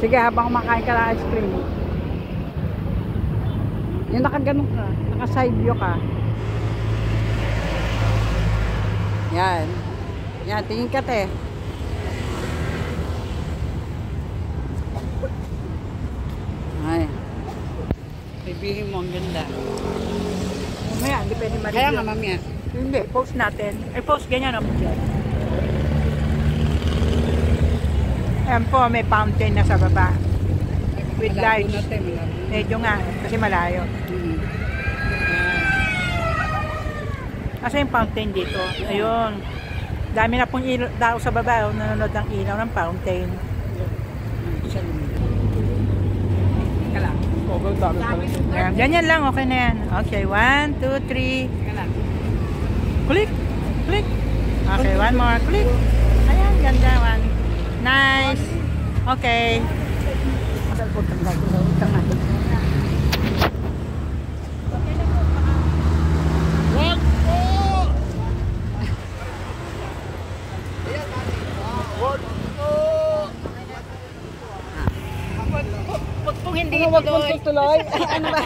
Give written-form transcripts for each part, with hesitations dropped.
Sige, habang kumakain ka ng ice cream. Yung nakaganon ka, naka-side view ka. Yan. Yan, tingin ka te. Ay. Ibihin mo, ang ganda. Mamaya, hindi pwede ma-review. Kaya nga, mamaya. Hindi, post natin. Ay, post ganyan. Ayan po, may fountain na sa baba. With lights. Medyo nga, kasi malayo. Kasi yung fountain dito. Ayun. Dami na pong tao sa baba. Nanonood ng ilaw ng fountain. Ayan, ganyan lang, okay na yan. Okay, 1, 2, 3. Click, click. Okay, one more, click. Ayan, ganda, one. Nice. Okay. Wag tuloy. Ano ba?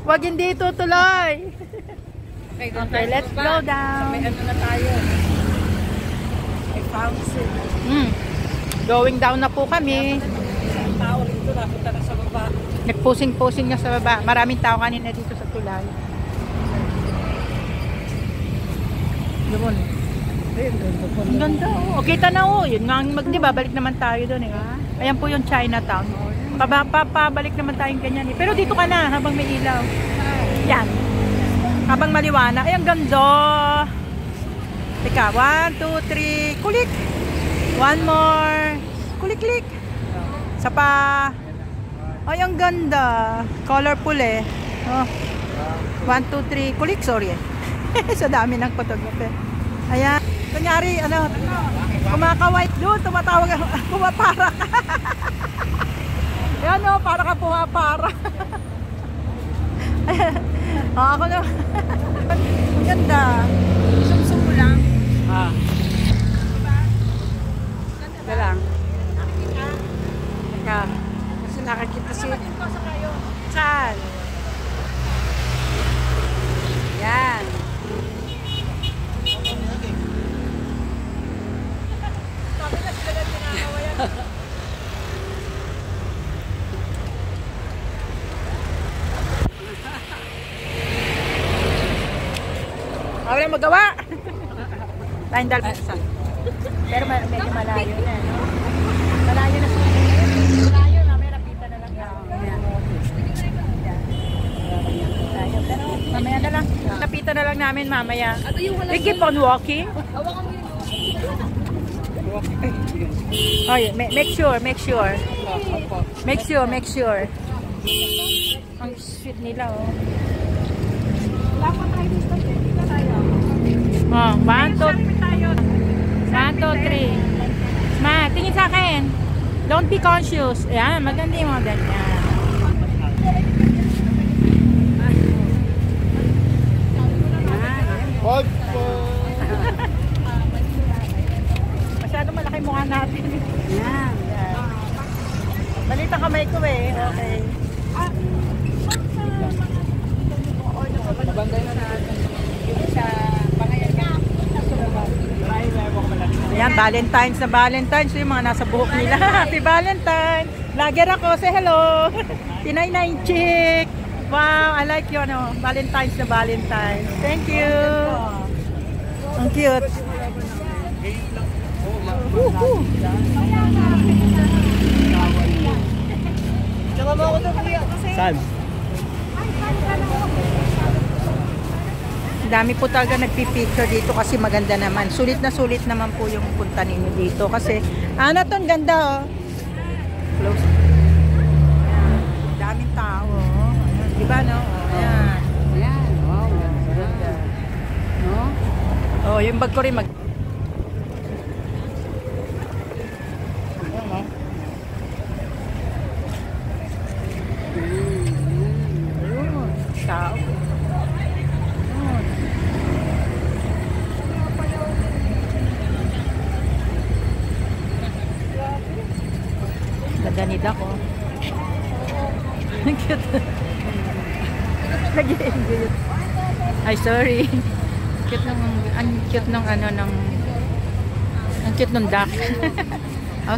Wag hindi tutuloy. Okay, let's go down. May ano na tayo. May fountain. Going down na po kami. Ang tao rito napunta na sa baba. Nagpusing-pusing na sa baba. Maraming tao kanina dito sa tulay. Doon. Ang ganda oh. Kita na oh. Yun nga, diba, balik naman tayo doon eh. Ayan po yung Chinatown. Pabalik naman tayong ganyan eh. Pero dito ka na habang may ilaw. Yan. Habang maliwanag. Ay, ang ganda. Teka, 1, 2, 3. Kulik. One more. Kulik-lik. Sa pa. Ay, ang ganda. Colorful eh. Oh. 1, 2, 3. Kulik, sorry eh. Sa dami ng photographer. Ayan. Kunyari, ano, kumakawait doon. Tumatawag, pumaparak. Yan o, para ka pumaparak. Oh, ako na. Ang ganda. Sumsum mo lang. Ganda lang. Teka. Kasi nakakita si... Saan? Yan. Sabi na sila na pinakawayan. Wala magawa. Tayong dalpasan. Pero medyo malayo na, no? Malayo na sa malayo na, may napita na lang yan. Pero mamaya na lang. Napita na lang namin mamaya. We keep on walking. Oh, yeah. Make sure. Make sure. Ang sweet nila, oh. Wala pa tayo dito. Dito tayo. Oh, 1, 2, 3. Ma, tingin sa akin. Don't be conscious. Ayan, maganda yung mga ganyan. Masyado malaki mukha natin. Yan. Balita kamay ko eh. Okay. Nabanday na natin. Sa pangayan ka. Ayan, Valentine's na Valentine's. Yung mga nasa buhok nila. Happy Valentine's. Vlogger ako. Say hello. Pinay na yung chick. Wow, I like you. Ano, Valentine's na Valentine's. Thank you. Ang cute. Saan? Dami po talaga nagpipicture dito kasi maganda naman. Sulit naman po yung punta ninyo dito kasi ano to, ganda oh. Close. Daming tao oh. Diba no? Ayan. Ayan. Wow. Ganda. No? Oh, yung bag ko rin mag... Ayan oh. Ayun. Tao. ganda ni Dak, oh. Ang cute. Nag-i-enjoy. Ay, sorry. Cute nung, ang cute nung ano, ng, ang cute nung Dak.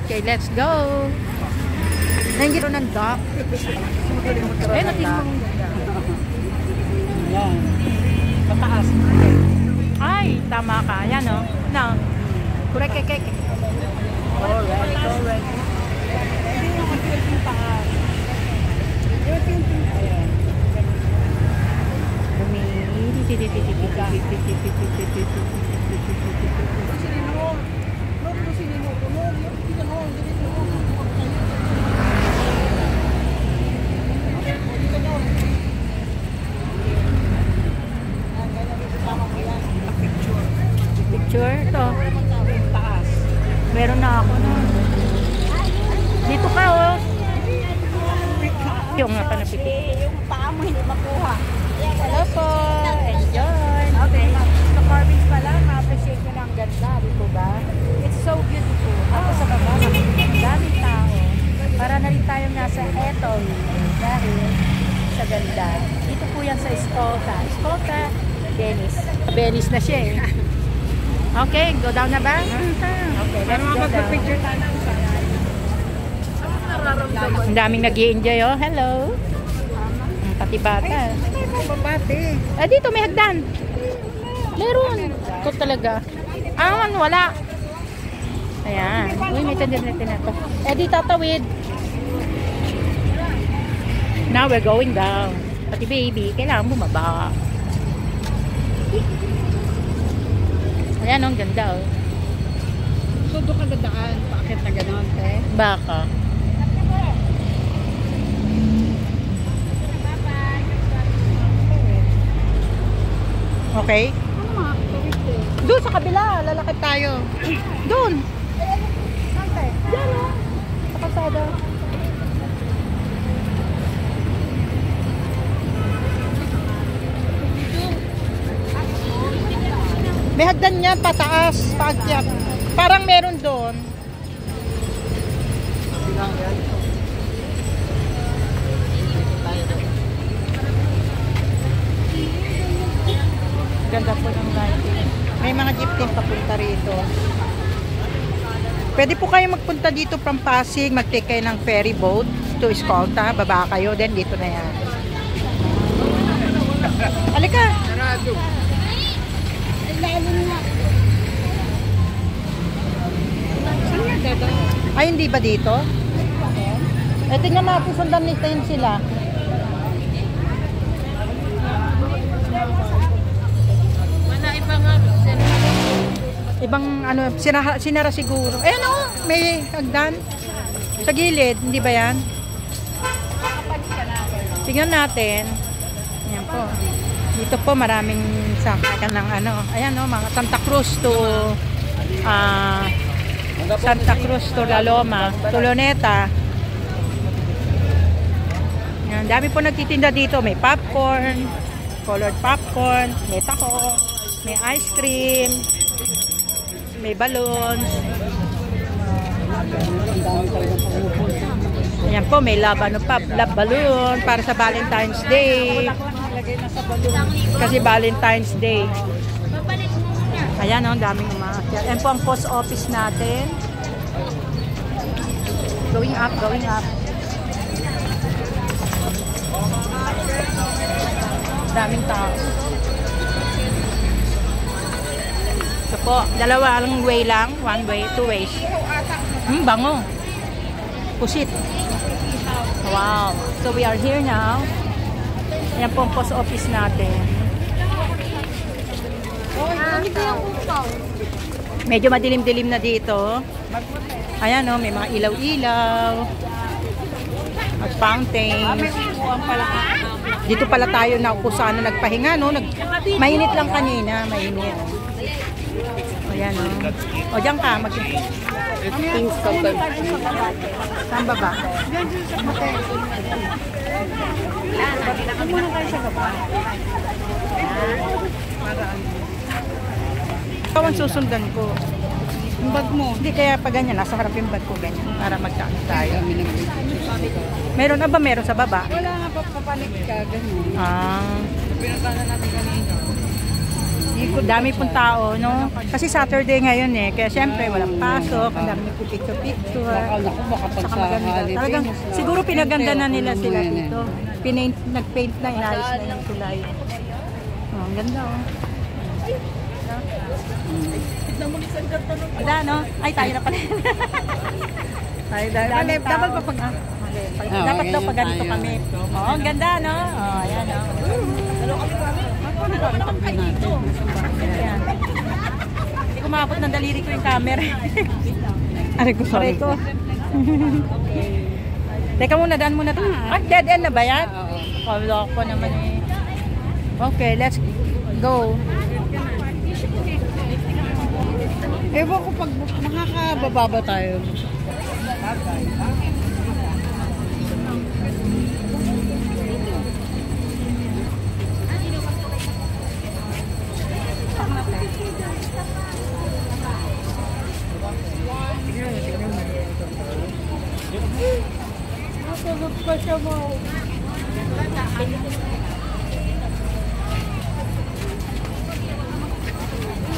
Okay, let's go. Nanggiro ng Dak. Eh, natin mo. Yan. Pataas. Ay, tama ka. Yan, oh. No. Correct, correct. Correct, correct. Picture to. Meron na ako no. Dito ka, oh. Yung nga pa napitik. Yung paa mo hindi makuha. Hello po. Enjoy. Okay. Sa carvings pa lang, ma-appreciate nyo na ang ganda. Dito ba? It's so beautiful. Tapos sa baba, daming tao. Para na rin tayong nasa Etong. Dahil sa ganda. Dito po yan sa Escolta. Escolta, Venice. Venice na siya eh. Okay, go down na ba? Okay, let's go down. Picture tayo ng saray. Ang daming nag-i-enjoy, oh. Hello. Pati bata. Babati. Ah, dito may hagdan. Meron. Ito talaga. Ah, wala. Ayan. Uy, may tender na to. Eh, di tatawid. Now we're going down. Pati baby, kailangan bumaba. Ayan, ang ganda, oh. So, doon ka dadaan. Paakit na gano'n, te? Baka. Okay? Ano mga kawit, te? Doon sa kabila, lalakad tayo. Doon. Sante? Yan, oh. Sa kalsada. May hagdan niya pataas, paakyat. Parang meron doon. Ganda po ng lighting. May mga jeep din papunta rito. Pwede po kayo magpunta dito from Pasig, mag-take kayo ng ferry boat to Escolta, baba kayo, then dito na yan. Halika! Sarado. Saan nga dadaan? Ay, hindi ba dito? Eh, tingnan natin, sundan natin sila. Ibang ano, sinara siguro. Eh, ano, may hagdan. Sa gilid, hindi ba yan? Tingnan natin. Ayan po. Dito po maraming sakayan ng ano. Ayan o, mga Santa Cruz to Santa Cruz to La Loma, to Luneta. Ayan, dami po nagtitinda dito. May popcorn, colored popcorn, may taho, may ice cream, may balloons. Ayan po, may love balloon para sa Valentine's Day. Kasi Valentine's Day. Ayan, oh, daming umaakyat. Ayan po ang post office natin. Going up, going up. Daming tao. Ito po, dalawang way lang. One way, two ways. Bango. Pusit. Wow. So we are here now. Ayan po ang post office natin. Medyo madilim-dilim na dito. Ayan o, may mga ilaw-ilaw. At fountains. Dito pala tayo naupo sana nagpahinga, no? Mainit lang kanina, mainit. Ayan o. O, dyan ka. Saan ba ba? Muna kayo sa baba. Ikaw ang susundan ko. Yung bag mo. Hindi, kaya pa ganyan. Nasa harap yung bag ko ganyan. Para magkano tayo. Kami nag-picture. Meron na ba? Meron sa baba? Wala nga papanik ka, ganun. Pinuntahan natin kanina. Dami pong tao, no? Kasi Saturday ngayon eh. Kaya syempre, walang pasok. Ang dami nagpipicture-picture. Baka Saka maganda. Talagang, siguro pinaganda na nila sila dito. Nag-paint na, inayos na yung tulay. Oh, ang ganda, oh. Wala, no? Ay, tayo na pala. Dapat pa pag... Dapat daw pag ganito kami. Oo, ang ganda, no? Oo, ayan, no? Ayan. Hindi ko maabot ng daliri ko yung camera. Aray ko. Teka muna, daan muna ito. Dead end na ba yan? Kawala ko naman eh. Okay, let's go. Ewan ko pag makakababa ba tayo.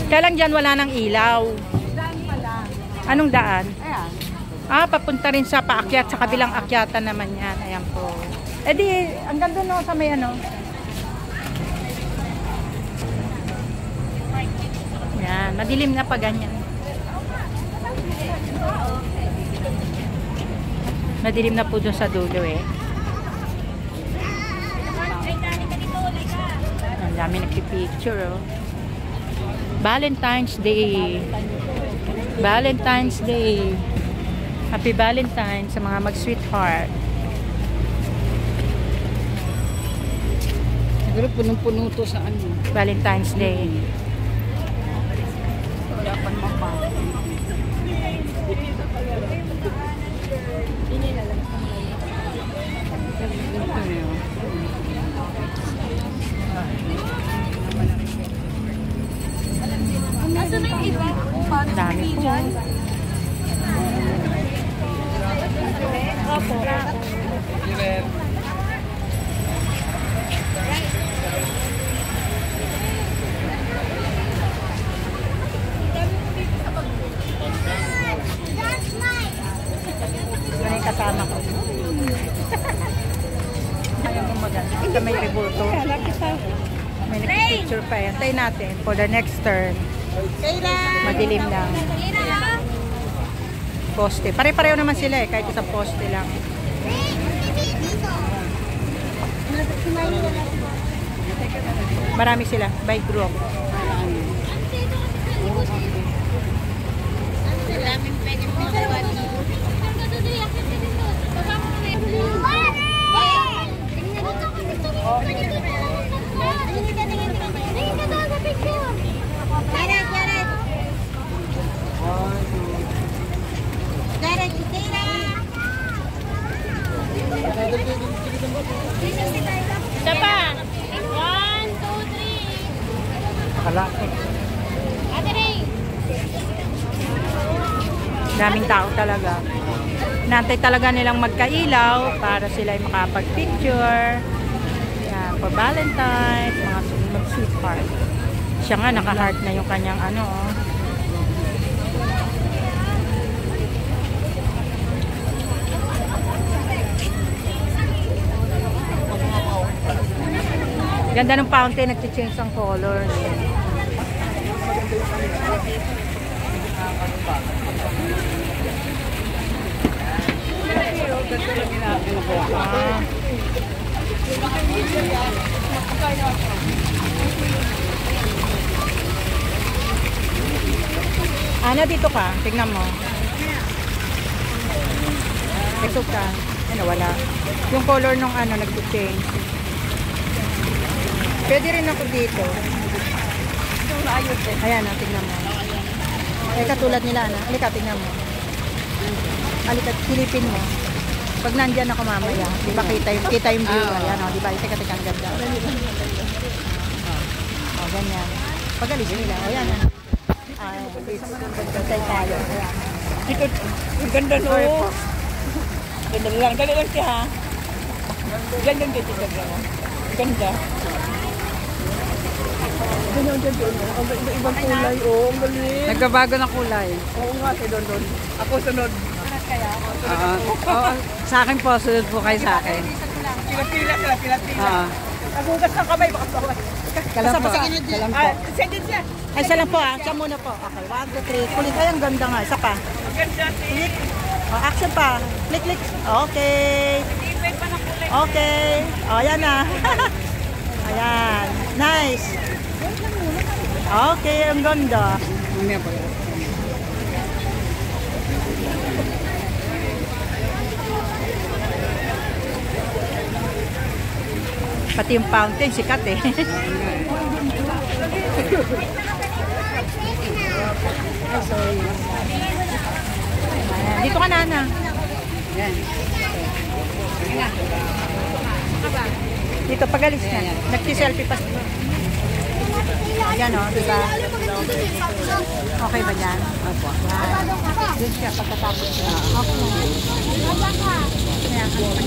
Kaya lang dyan wala ng ilaw. Daan pala. Anong daan? Ayan. Papunta rin sa paakyat, sa kabilang akyatan naman yan. Ayan po. Eh di, hanggang doon no, sa may ano. Yan, madilim na pa ganyan. Madilim na po doon sa dulo eh. Ang dami nagpipicture oh. Valentine's Day. Valentine's Day. Happy Valentine's sa mga mag-sweetheart. Siguro punong-puno to sa ano. Valentine's Day. Wala pang mapa. Asa na yung iba? Dami po. Opo. Yan yung kasama ko. Ayaw mo maganda. Ito may rebulto. May nagpipicture pa yan. Tayo natin for the next turn. Madilim lang. Poste. Pare-pareho naman sila eh. Kahit isang poste lang. Marami sila. By group. Isa pa. 1, 2, 3. Kalaki. Ate Ray. Daming tao talaga. Nantay talaga nilang magkailaw para sila ay makapag-picture. Yan, for Valentine's, mga mag-sweetheart. Siya nga, naka-heart na yung kanyang ano, oh. Ganda ng fountain, nag-change ang colors. Ana, dito ka. Tignan mo. Ito ka. Ano, wala. Yung color nung ano, nag-change. Pwede rin ako dito. Ayan, tignan mo. Ay, katulad nila, na. Halika, tignan mo. Halika, silipin mo. Pag nandyan ako mamaya, di ba kita yung view? Ayan, o, di ba? Teka, ang ganda. O, ganyan. Pag alis nila, o, yan, Patay tayo. Dito, ang ganda no. Ganda lang. Dali lang siya ha. Ganda dito sa ganda. Ganda. Ganyan dyan doon. Ibang kulay. Oh, ang galing. Nagbabago ng kulay. Oo nga, si Don. Ako sunod. Sa akin po, sunod po kayo sa akin. Pila-pila sila, pila-pila. Nagugas ng kamay, baka bawal. Kalam po. Kalam po. Sige siya. Ay, isa lang po ah. Siya muna po. Okay, 1, 2, 3. Kulit. Ay, ang ganda nga. Isa pa. Ganda, Click. Oh, action pa. Click, click. Okay. Okay. Oh, yan na. Ayan. Nice. Okay, ang ganda. Mamaya po. Pati yung fountain, sikat eh. Ayan. Dito ka, Nana. Yan. Dito, pagalis na. Nagsi-selfie pa. Ayan o, diba? Okay ba dyan? Opo. Doon siya pagkatapos siya. Okay.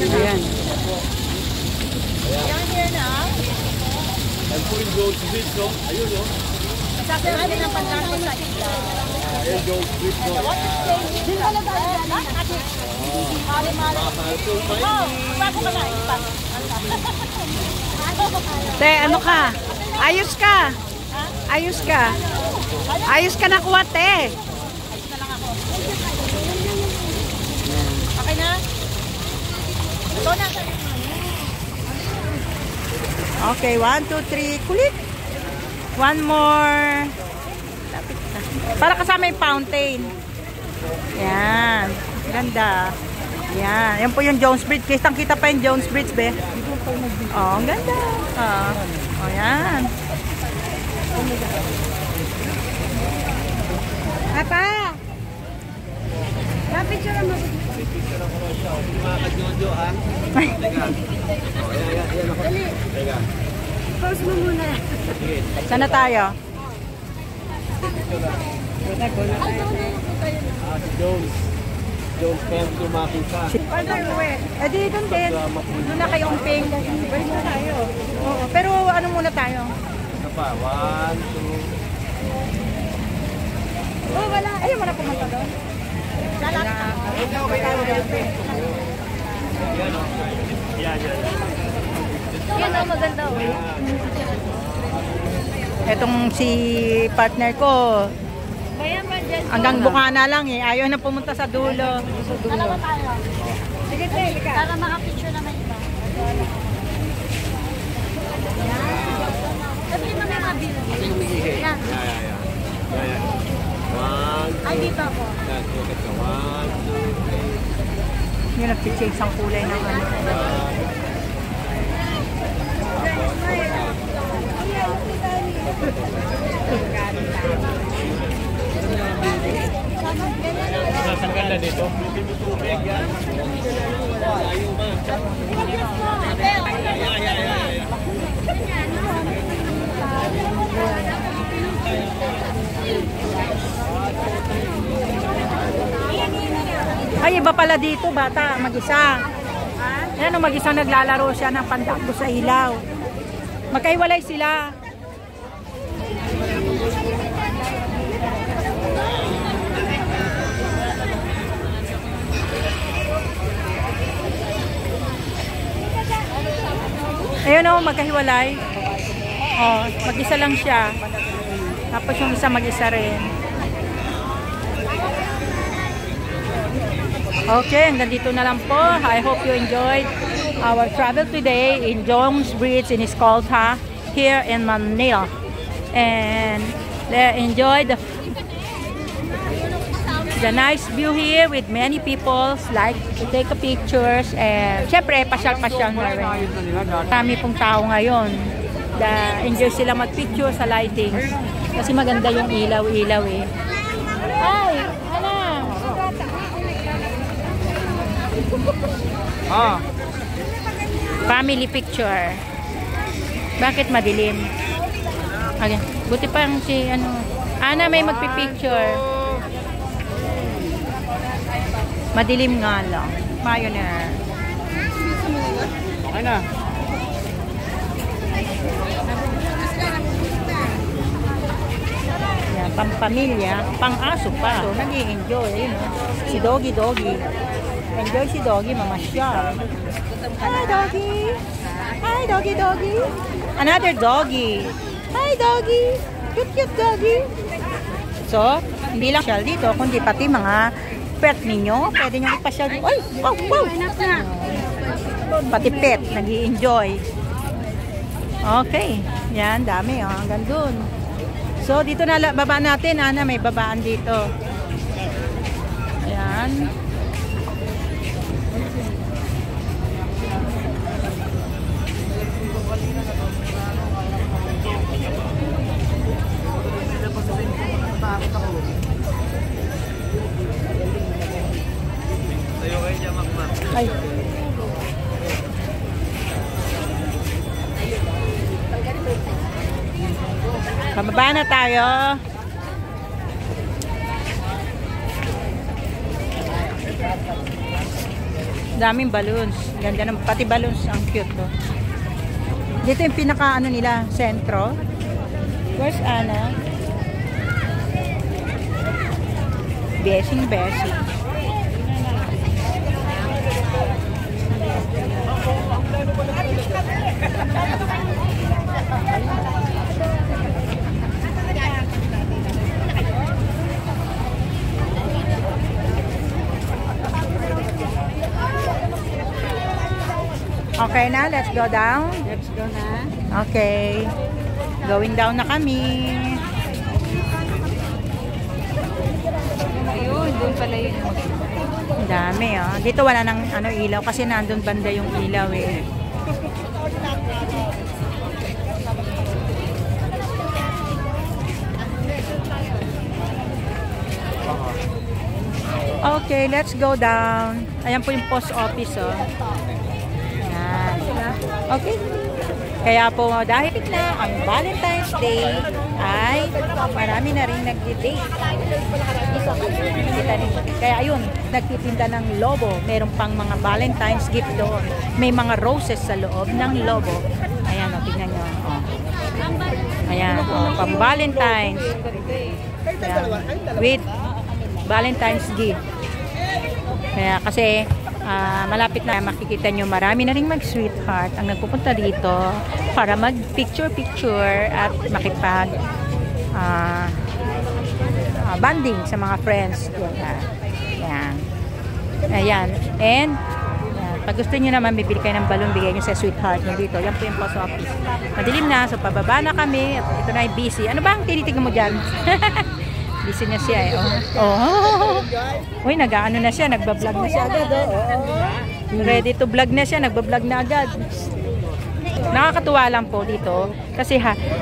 Ayan. Ayan here na. Ang Queen Jones Street, no? Ayun, no? Sasarali ng pantarko sa isla. Ayun, Jones Street, no? Din pala ba yan? Mali-mali. Oh, bago ka na. Te, ano ka? Ayos ka. Ayos ka. Ayos ka na kuha, te. Okay na? Ito na. Okay, 1, 2, 3. Kulit. One more. Para kasama yung fountain. Yan. Ganda. Yan. Yan po yung Jones Bridge. Kitang-kita pa yung Jones Bridge, be. Oh, ang ganda. Oh, yan. Papa! Picture mo. Mga kadyojo, ha? Teka. Ayan ako. Teka. Pause mo muna. Saan na tayo? Si Jones. Jones, kaya tumakita. Eh di doon din. Doon na kayong pink. Balik na tayo. Oo, pero ano muna tayo? Ano pa? 1, 2. Oh, wala. Ayaw mo na pumunta doon. Yan o, maganda o. Etong si partner ko, hanggang Bukana lang eh. Ayaw na pumunta sa dulo. Dalawa tayo. Sige, sige. Para makapicture naman iba. Sabi mo may mabil. Yan. Yeah. 1, Ay, dito ako. yan. Tukit ka. 1, 2, Yung nag-change ang kulay ng ano. Nasaan ka na dito? Ay, iba pala dito, bata, mag-isa. Ayan o, mag-isa naglalaro siya ng pandakbo sa ilaw. Magkaiwalay sila. Ayun o, magkahiwalay. Oh, mag-isa lang siya. Tapos yung isa mag-isa rin. Okay, hanggang dito na lang po. I hope you enjoyed our travel today in Jones Bridge in Escolta here in Manila. And enjoy the nice view here with many people like to take a pictures. And syempre, pasyal-pasyal na rin. Marami pong tao ngayon. Enjoy sila mag-picture sa lightings. Kasi maganda yung ilaw-ilaw eh. Hi! Ano? Family picture. Bakit madilim? Okay. Buti pa yung si ano. Ana, may magpipicture. Madilim nga lang. Pioneer. Okay na. Yan, pampamilya, pang-aso pa. So, nag-i-enjoy. Ayun, si Doggy. Enjoy si Doggy, mamasyal. Hi, Doggy. Hi, Doggy. Another doggy. Hi, Doggy. Cute Doggy. So, hindi lang siya dito, kundi pati mga pet ninyo. Pwede nyo ipasyal dito. Ay, wow. Pati pet, nag-i-enjoy. Okay. Yan, dami. Oh. Hanggang dun. So, dito na baba natin. Ana, may babaan dito. Ayan. Ay. Pababa na tayo. Daming balloons. Ganda ng pati balloons, ang cute to. Dito yung pinaka ano nila, sentro. Where's Ana? Besing. Okay na, let's go down. Let's go na. Okay. Going down na kami. Ayun, doon pala yun. Ang dami, oh. Dito wala nang ano, ilaw kasi nandun banda yung ilaw eh. Okay, let's go down. Ayan po yung post office, oh. Ayan. Okay. Kaya po, dahil na ang Valentine's Day ay marami na rin nag-date. Kaya ayun, nagtitinda ng lobo. Meron pang mga Valentine's gift doon. May mga roses sa loob ng lobo. Ayan, o, tingnan nyo. O. Ayan, o, pang Valentine's. Ayan, with Valentine's gift. Kaya kasi malapit na makikita nyo, marami na rin mag-sweetheart ang nagpupunta dito para mag-picture-picture at makipag bonding sa mga friends. Ayan. Ayan. And pag gusto nyo naman bibili kayo ng balon, bigay nyo sa sweetheart nyo dito. Yan po yung post office. Madilim na, so pababa na kami. At ito na ay busy. Ano ba ang tinitignan mo dyan? Busy na siya eh. Oh. Uy, nag-ano na siya. Nagbablog na siya agad. Oh. Ready to vlog na siya. Nagbablog na agad. Nakakatuwa lang po dito. Kasi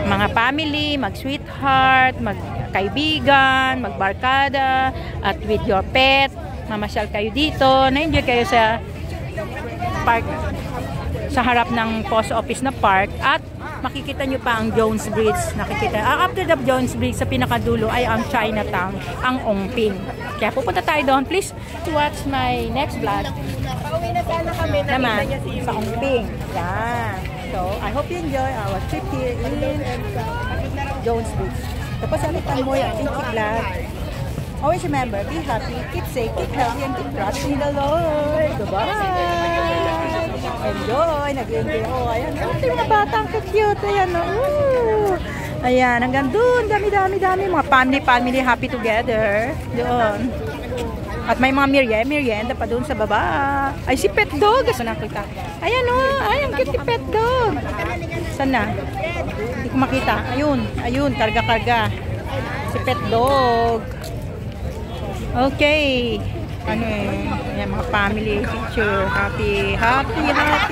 mga family, mag-sweetheart, mag-kaibigan, mag-barkada, at with your pet, mamasyal kayo dito. Na-enjoy kayo sa park, sa harap ng post office na park. At makikita nyo pa ang Jones Bridge. Nakikita. After the Jones Bridge, sa pinakadulo ay ang Chinatown, ang Ongping. Kaya pupunta tayo doon. Please watch my next vlog. Pauwi na sana kami. Naman, sa Ongping. Yan. So, I hope you enjoy our trip here in Jones Bridge. Tapos, alitan mo yan. Keep vlog. Always remember, be happy, keep safe, keep healthy, and keep trusting the Lord. Goodbye! Enjoy! Nag-enjoy ako. Ayan. Ito yung mga batang cute. Ayan. Ayan. Hanggang dun. Dami. Mga family happy together. Doon. At may mga merienda pa doon sa baba. Ay, si Pet Dog. Gusto nakita. Ayan o. Ayan, cute si Pet Dog. Saan na? Hindi ko makita. Ayun. Karga. Si Pet Dog. Okay. Ano eh, yan, mga family picture. Happy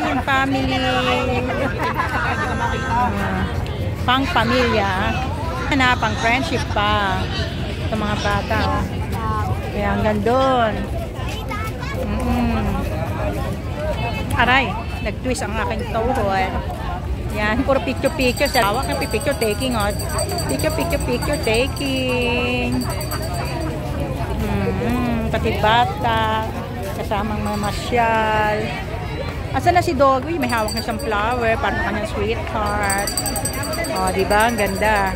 yung family. Pang pamilya. Pang friendship pa. Sa mga bata. Oh. Kaya hanggang doon. Aray, nag-twist ang aking tuhod. Yan, puro picture-picture. Sa hawak ng picture taking, oh. Picture taking. Pati bata, kasamang mamasyal. Asan na si Dog? Uy, may hawak na siyang flower, parang kanyang sweetheart. Oh, di ba? Ang ganda.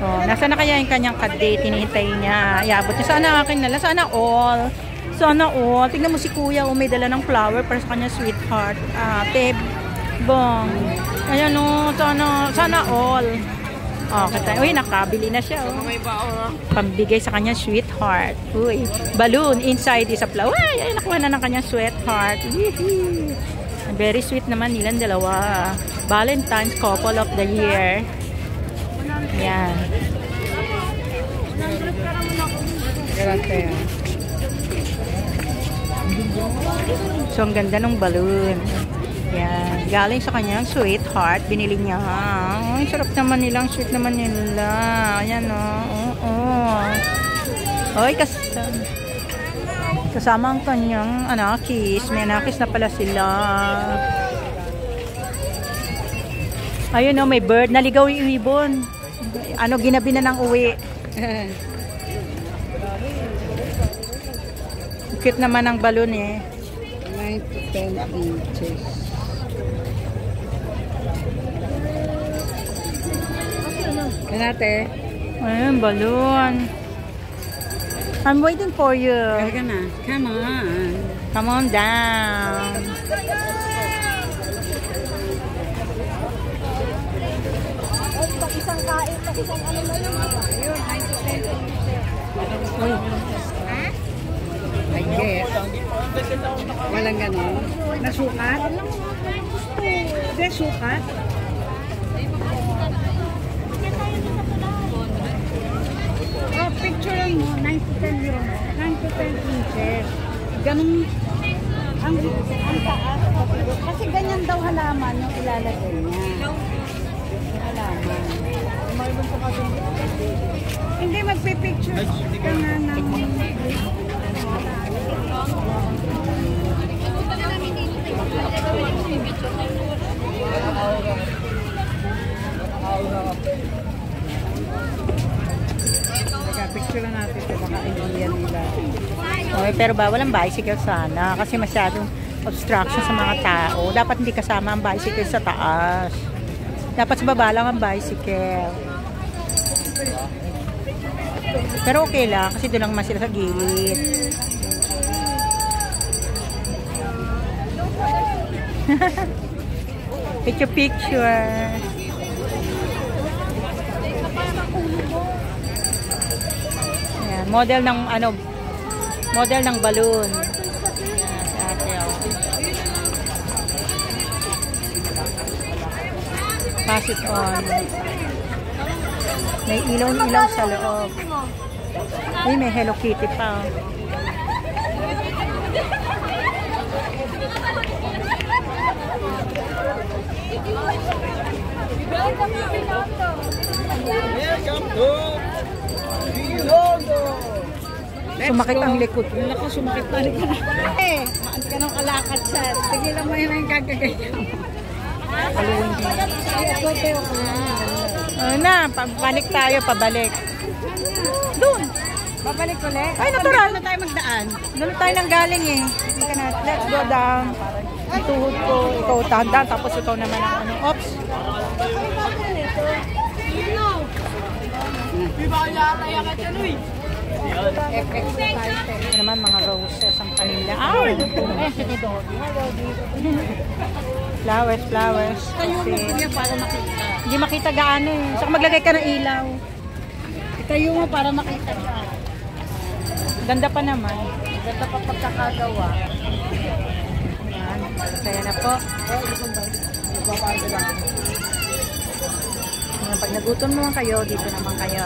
Oh, nasa na kaya yung kanyang kadate? Hinihintay niya. Iabot niya. Sana akin nala. Sana all. Sana all. Tingnan mo si Kuya, may dala ng flower para sa kanyang sweetheart. Bong. Ayan o, sana all. Oh, uy, nakabili na siya. Oh. Pambigay sa kanyang sweetheart. Uy, balloon. Inside is a flower. Ay, nakuha na ng kanyang sweetheart. Very sweet naman nilang dalawa. Valentine's couple of the year. Yan. So, ang ganda ng balloon. Yan. Galing sa kanyang sweetheart. Binili niya. Ay, sarap naman nilang. Sweet naman nila. Ayan, Ay, kasama ang kanyang anakis. May anakis na pala sila. Ayun, may bird. Naligaw yung ibon. Ginabi na ng uwi. Cute naman ang balon eh. 9 to 10 inches. Kanate. Ayun, balon. I'm waiting for you. Karga na. Come on. Come on down. Isang kain, isang ano na lang. Ayun, 9 to 10 inches. Uy. I guess. Walang gano'n. Nasukat? Hindi, sukat. Picture mo, 9 to 10 yun. 9 to 10 inches. Ganun, ang taas. Kasi ganyan daw halaman yung ilalagay niya. Halaman. Hindi, magpipicture ka nga ng... Picture na natin ito, baka ideal nila. Okay, pero bawal ang bicycle sana kasi masyadong obstruction sa mga tao. Dapat hindi kasama ang bicycle sa taas. Dapat sa baba lang ang bicycle. Pero okay lang kasi doon lang naman sila sa gilid. Picture. Ayan, model ng balloon. Pass it on. May ilaw-ilaw sa loob. Uy, may Hello Kitty pa. Sumakit ang likod. Naku, sumakit na likod. Maan ka nang alakad sa. Tigilan mo yun ang kagaganyan. Paluin din. Pabalik tayo, pabalik. Doon. Babalik ulit? Ay, natural. Na tayo magdaan. Doon tayo nang galing eh. Let's go down. Ang tuhod ko. Ikaw tahan-tahan. Tapos ikaw naman ang Oops. Ito naman mga roses ang kanila. Flowers. Tayo mo kuya para makita. Hindi makita gaano eh. Saka maglagay ka ng ilaw. Itayo mo para makita siya. Ganda pa naman. Ganda pa pagkakagawa. Yan. Kaya na po. Pag nagutom naman kayo, dito naman kayo.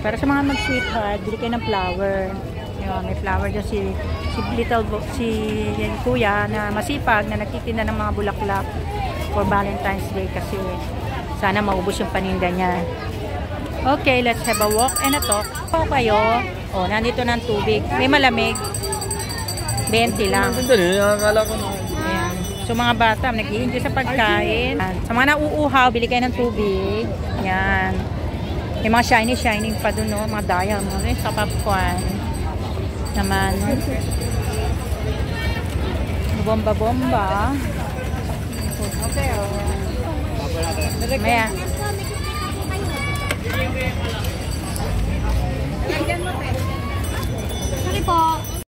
Para sa mga mag-sweetheart, bili kayo ng flower. Yan, may flower dyan si kuya na masipag na nagtitinda ng mga bulaklak for Valentine's Day kasi sana maubos yung paninda niya. Okay, let's have a walk and a talk. O kayo, nandito ng tubig. May malamig. 20 lang. Nakakala ko na. Ayan. So mga bata, nag-i-enjoy sa pagkain. Sa mga nauuhaw, bili kayo ng tubig. Yan. May mga shiny pa dun, no? Mga diamond. Sa popcorn. Naman. Bomba-bomba. Okay, oh. Maya.